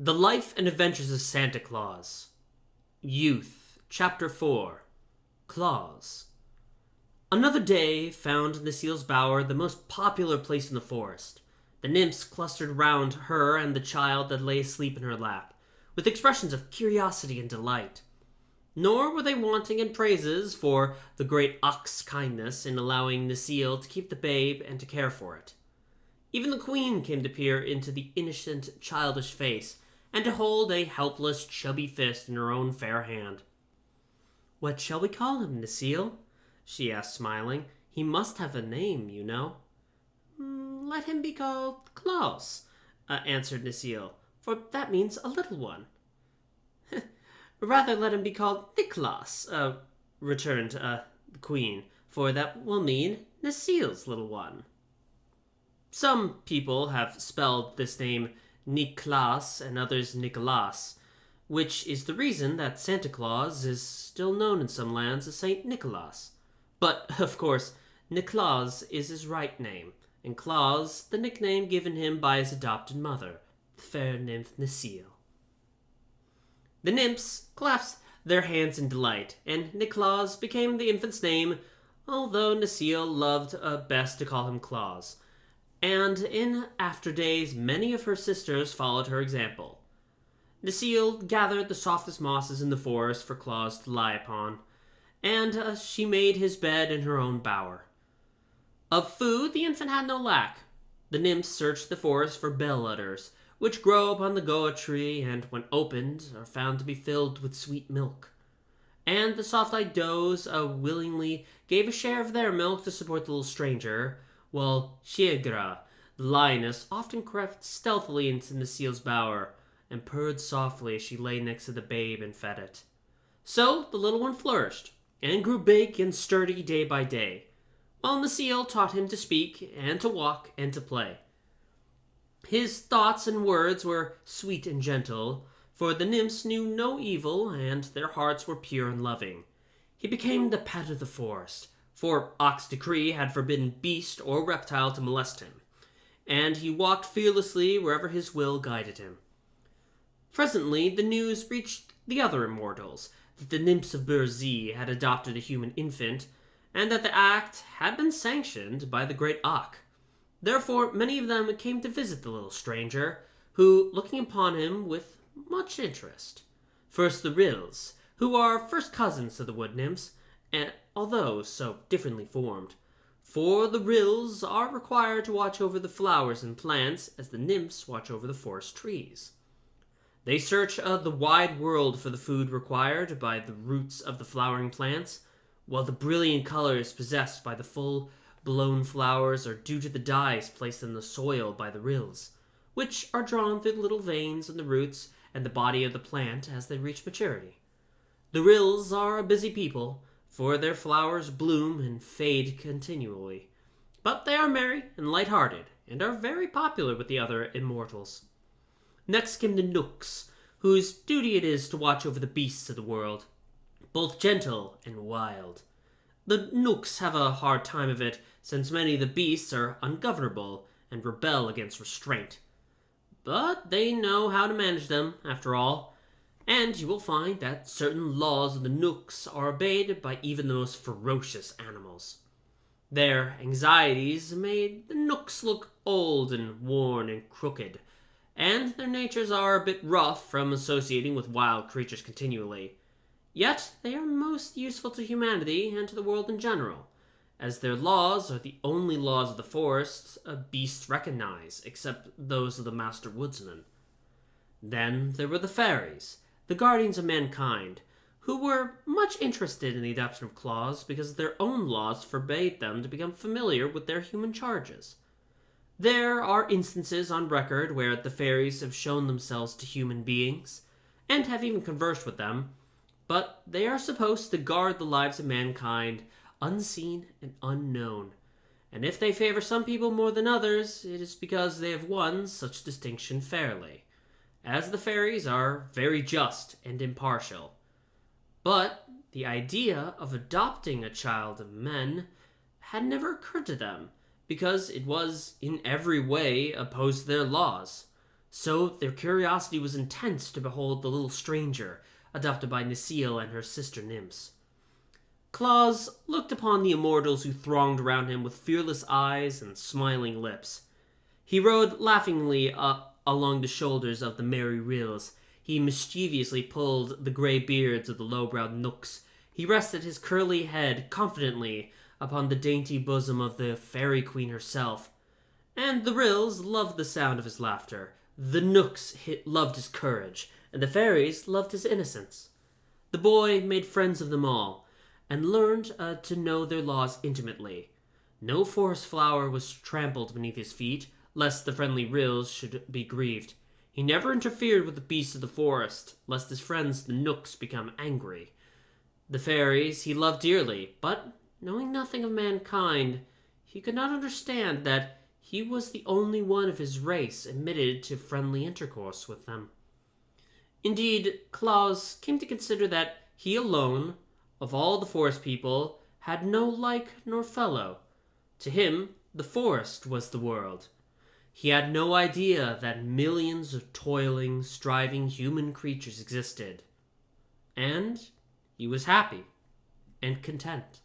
The Life and Adventures of Santa Claus. Youth, Chapter 4. Claus. Another day found in the seal's bower the most popular place in the forest. The nymphs clustered round her and the child that lay asleep in her lap, with expressions of curiosity and delight. Nor were they wanting in praises for the great ox's kindness in allowing the seal to keep the babe and to care for it. Even the queen came to peer into the innocent, childish face, and to hold a helpless, chubby fist in her own fair hand. "What shall we call him, Necile?" she asked, smiling. "He must have a name, you know." "Let him be called Claus," answered Necile, "for that means a little one." "Rather let him be called Nicholas," returned the queen, "for that will mean Necile's little one." Some people have spelled this name Niklas and others Nicholas, which is the reason that Santa Claus is still known in some lands as Saint Nicholas. But, of course, Niklaus is his right name, and Claus the nickname given him by his adopted mother, the fair nymph Necile. The nymphs clasped their hands in delight, and Niklaus became the infant's name, although Necile loved best to call him Claus. And in after days, many of her sisters followed her example. Necile gathered the softest mosses in the forest for Claus to lie upon, and she made his bed in her own bower. Of food the infant had no lack. The nymphs searched the forest for bell udders, which grow upon the goa tree, and when opened are found to be filled with sweet milk. And the soft-eyed does willingly gave a share of their milk to support the little stranger, while Shiegra, the lioness, often crept stealthily into Necile's bower and purred softly as she lay next to the babe and fed it. So the little one flourished, and grew big and sturdy day by day, while Necile taught him to speak, and to walk, and to play. His thoughts and words were sweet and gentle, for the nymphs knew no evil, and their hearts were pure and loving. He became the pet of the forest, for Ox decree had forbidden beast or reptile to molest him, and he walked fearlessly wherever his will guided him. Presently the news reached the other immortals that the nymphs of Burzee had adopted a human infant, and that the act had been sanctioned by the great Ak. Therefore many of them came to visit the little stranger, who, looking upon him with much interest. First the Rills, who are first cousins to the wood nymphs, and although so differently formed, for the Rills are required to watch over the flowers and plants as the nymphs watch over the forest trees. They search the wide world for the food required by the roots of the flowering plants, while the brilliant colors possessed by the full-blown flowers are due to the dyes placed in the soil by the Rills, which are drawn through the little veins in the roots and the body of the plant as they reach maturity. The Rills are a busy people, for their flowers bloom and fade continually. But they are merry and light-hearted, and are very popular with the other immortals. Next came the Knooks, whose duty it is to watch over the beasts of the world, both gentle and wild. The Knooks have a hard time of it, since many of the beasts are ungovernable and rebel against restraint. But they know how to manage them, after all, and you will find that certain laws of the Knooks are obeyed by even the most ferocious animals. Their anxieties made the Knooks look old and worn and crooked, and their natures are a bit rough from associating with wild creatures continually. Yet they are most useful to humanity and to the world in general, as their laws are the only laws of the forests beasts recognize, except those of the master woodsman. Then there were the fairies, the guardians of mankind, who were much interested in the adoption of Claus because their own laws forbade them to become familiar with their human charges. There are instances on record where the fairies have shown themselves to human beings, and have even conversed with them, but they are supposed to guard the lives of mankind unseen and unknown, and if they favor some people more than others, it is because they have won such distinction fairly, as the fairies are very just and impartial. But the idea of adopting a child of men had never occurred to them, because it was in every way opposed to their laws. So their curiosity was intense to behold the little stranger, adopted by Necile and her sister nymphs. Claus looked upon the immortals who thronged around him with fearless eyes and smiling lips. He rode laughingly along the shoulders of the merry rills. He mischievously pulled the grey beards of the low-browed knooks. He rested his curly head confidently upon the dainty bosom of the fairy queen herself. And the rills loved the sound of his laughter. The nooks loved his courage, and the fairies loved his innocence. The boy made friends of them all, and learned to know their laws intimately. No forest flower was trampled beneath his feet, lest the friendly rills should be grieved. He never interfered with the beasts of the forest, lest his friends the nooks become angry. The fairies he loved dearly, but, knowing nothing of mankind, he could not understand that he was the only one of his race admitted to friendly intercourse with them. Indeed, Claus came to consider that he alone, of all the forest people, had no like nor fellow. To him, the forest was the world. He had no idea that millions of toiling, striving human creatures existed. And he was happy and content.